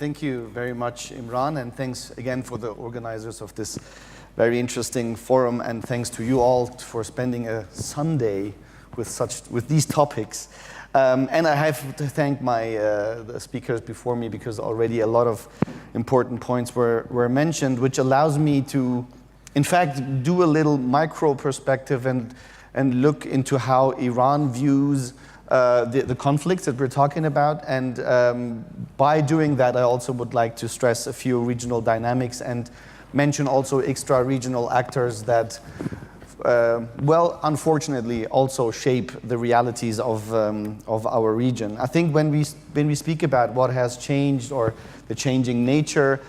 Thank you very much, Imran, and thanks again for the organizers of this very interesting forum, and thanks to you all for spending a Sunday with these topics. And I have to thank the speakers before me, because already a lot of important points were mentioned, which allows me to, in fact, do a little micro perspective and look into how Iran views the conflicts that we're talking about. And by doing that, I also would like to stress a few regional dynamics and mention also extra-regional actors that, well, unfortunately, also shape the realities of our region. I think when we speak about what has changed or the changing nature,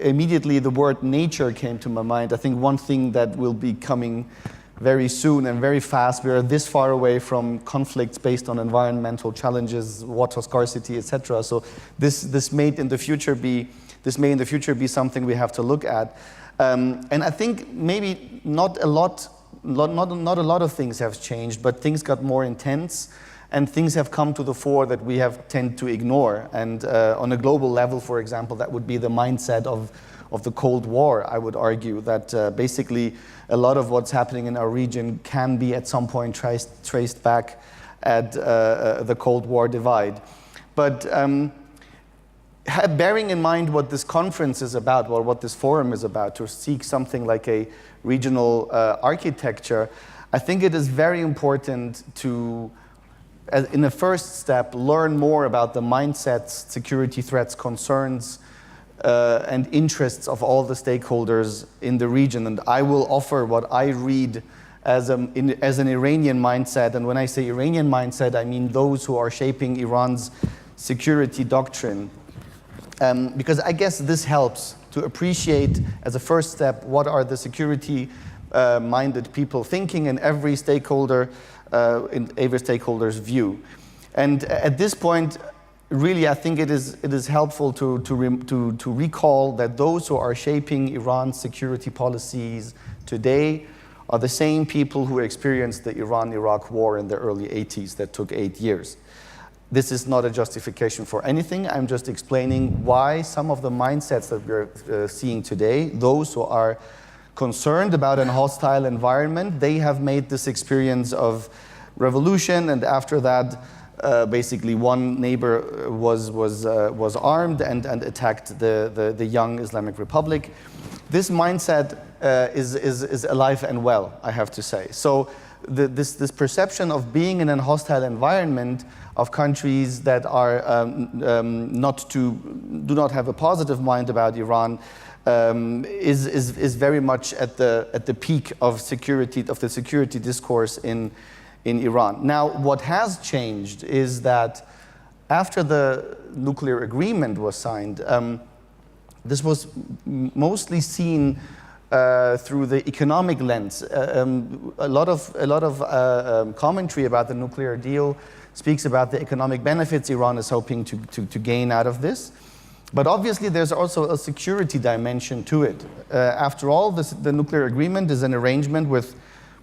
immediately the word nature came to my mind. I think one thing that will be coming very soon and very fast, we are this far away from conflicts based on environmental challenges, water scarcity, etc. So this may in the future be something we have to look at. And I think maybe not a lot of things have changed, but things got more intense, and things have come to the fore that we have tend to ignore. And on a global level, for example, that would be the mindset of the Cold War. I would argue that basically a lot of what's happening in our region can be at some point traced back at the Cold War divide. But bearing in mind what this conference is about, or what this forum is about, to seek something like a regional architecture, I think it is very important to, in the first step, learn more about the mindsets, security threats, concerns, and interests of all the stakeholders in the region. And I will offer what I read as an Iranian mindset. And when I say Iranian mindset, I mean those who are shaping Iran's security doctrine. Because I guess this helps to appreciate, as a first step, what are the security-minded people thinking in every stakeholder's view. And at this point, really, I think it is helpful to recall that those who are shaping Iran's security policies today are the same people who experienced the Iran-Iraq war in the early 80s that took 8 years. This is not a justification for anything. I'm just explaining why some of the mindsets that we're seeing today, those who are concerned about a hostile environment, they have made this experience of revolution, and after that, basically one neighbor was armed and attacked the young Islamic Republic. This mindset is alive and well, I have to say. So this perception of being in a hostile environment, of countries that are do not have a positive mind about Iran, is very much at the peak of the security discourse in Iran. Now, what has changed is that after the nuclear agreement was signed, this was mostly seen through the economic lens. A lot of commentary about the nuclear deal speaks about the economic benefits Iran is hoping to gain out of this. But obviously, there's also a security dimension to it. After all, the nuclear agreement is an arrangement with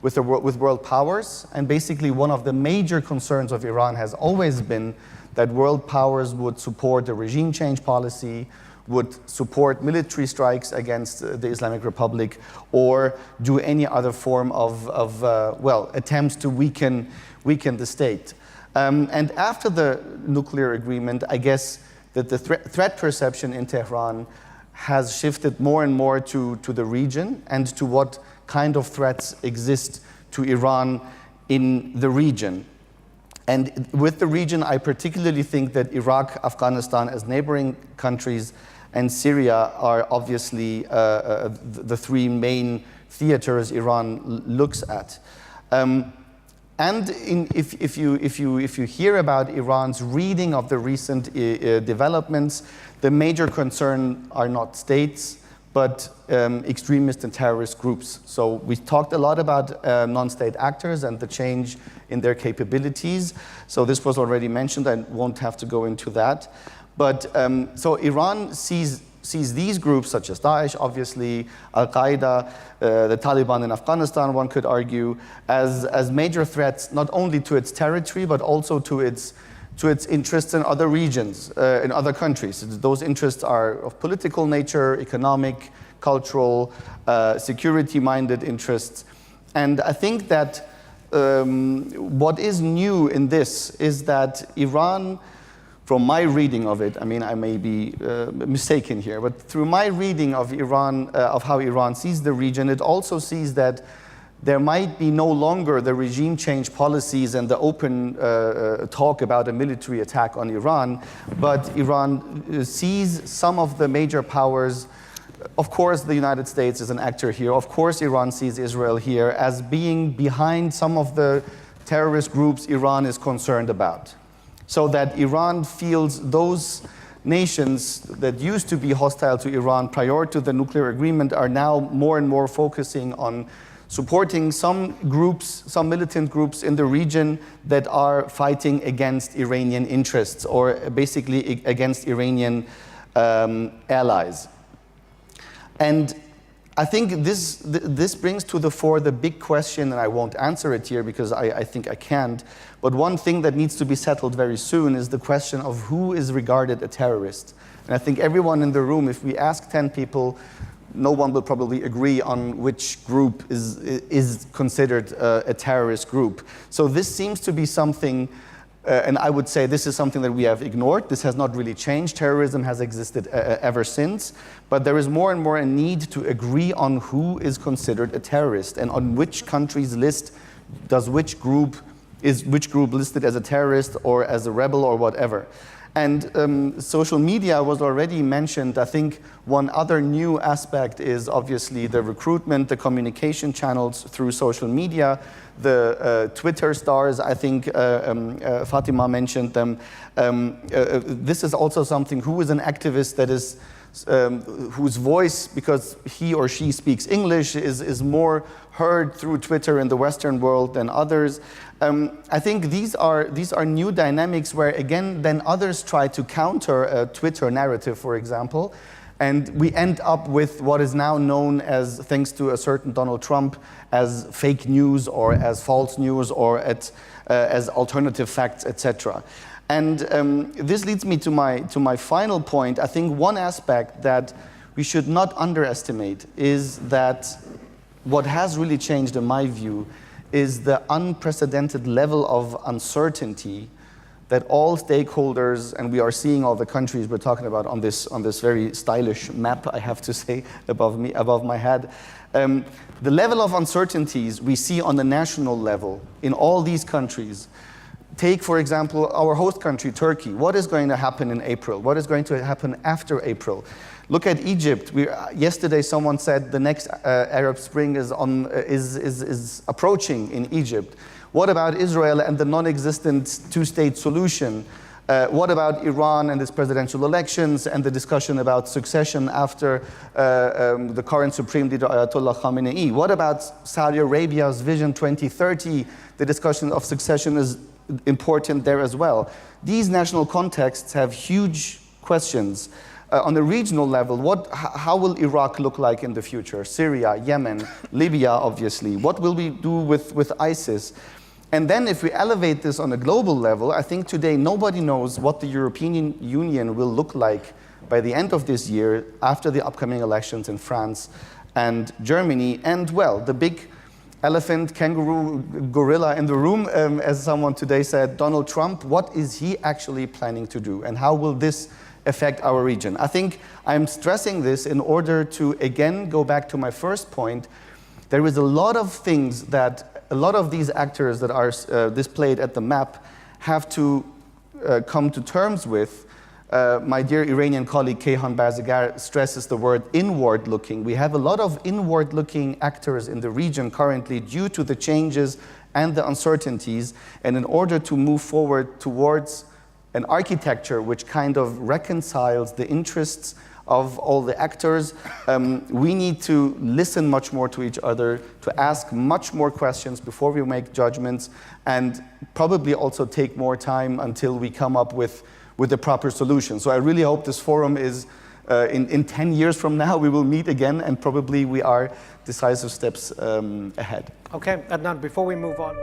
world powers, and basically one of the major concerns of Iran has always been that world powers would support the regime change policy, would support military strikes against the Islamic Republic, or do any other form of attempts to weaken the state. And after the nuclear agreement, I guess that the threat perception in Tehran has shifted more and more to the region and to what kind of threats exist to Iran in the region. And with the region, I particularly think that Iraq, Afghanistan as neighboring countries, and Syria are obviously the three main theaters Iran looks at. And if you hear about Iran's reading of the recent developments, the major concern are not states, but extremist and terrorist groups. So we talked a lot about non-state actors and the change in their capabilities. So this was already mentioned. I won't have to go into that. But so Iran sees these groups, such as Daesh, obviously, Al-Qaeda, the Taliban in Afghanistan, one could argue, as major threats, not only to its territory, but also to its to its interests in other regions, in other countries. Those interests are of political nature, economic, cultural, security-minded interests. And I think that what is new in this is that Iran, from my reading of it, I mean, I may be mistaken here, but through my reading of Iran, of how Iran sees the region, it also sees that there might be no longer the regime change policies and the open talk about a military attack on Iran, but Iran sees some of the major powers. Of course, the United States is an actor here. Of course, Iran sees Israel here as being behind some of the terrorist groups Iran is concerned about. So that Iran feels those nations that used to be hostile to Iran prior to the nuclear agreement are now more and more focusing on supporting some groups, some militant groups in the region that are fighting against Iranian interests or basically against Iranian allies. And I think this brings to the fore the big question, and I won't answer it here because I think I can't, but one thing that needs to be settled very soon is the question of who is regarded a terrorist. And I think everyone in the room, if we ask 10 people, no one will probably agree on which group is considered a terrorist group. So this seems to be something, and I would say this is something that we have ignored. This has not really changed. Terrorism has existed ever since. But there is more and more a need to agree on who is considered a terrorist and on which country's list does which group listed as a terrorist or as a rebel or whatever. And social media was already mentioned. I think one other new aspect is obviously the recruitment, the communication channels through social media, the Twitter stars. I think Fatima mentioned them. This is also something, who is an activist that is, whose voice, because he or she speaks English, is more heard through Twitter in the Western world than others. I think these are new dynamics where, again, then others try to counter a Twitter narrative, for example, and we end up with what is now known as, thanks to a certain Donald Trump, as fake news or as false news or as alternative facts, etc. And this leads me to my final point. I think one aspect that we should not underestimate is that what has really changed, in my view, is the unprecedented level of uncertainty that all stakeholders, and we are seeing all the countries we're talking about on this very stylish map, I have to say, above my head. The level of uncertainties we see on the national level in all these countries. Take, for example, our host country, Turkey. What is going to happen in April? What is going to happen after April? Look at Egypt. Yesterday, someone said the next Arab Spring is approaching in Egypt. What about Israel and the non-existent two-state solution? What about Iran and its presidential elections and the discussion about succession after the current Supreme Leader Ayatollah Khamenei? What about Saudi Arabia's Vision 2030? The discussion of succession is important there as well. These national contexts have huge questions. On the regional level, how will Iraq look like in the future? Syria, Yemen, Libya, obviously. What will we do with ISIS? And then if we elevate this on a global level, I think today nobody knows what the European Union will look like by the end of this year after the upcoming elections in France and Germany. And well, the big elephant, kangaroo, gorilla in the room, as someone today said, Donald Trump, what is he actually planning to do? And how will this affect our region? I think I'm stressing this in order to, again, go back to my first point. There is a lot of things that a lot of these actors that are displayed at the map have to come to terms with. My dear Iranian colleague Kayhan Barzagar stresses the word inward-looking. We have a lot of inward-looking actors in the region currently due to the changes and the uncertainties, and in order to move forward towards an architecture which kind of reconciles the interests of all the actors, we need to listen much more to each other, to ask much more questions before we make judgments, and probably also take more time until we come up with the proper solution. So I really hope this forum is, in 10 years from now, we will meet again, and probably we are decisive steps ahead. Okay, Adnan, before we move on.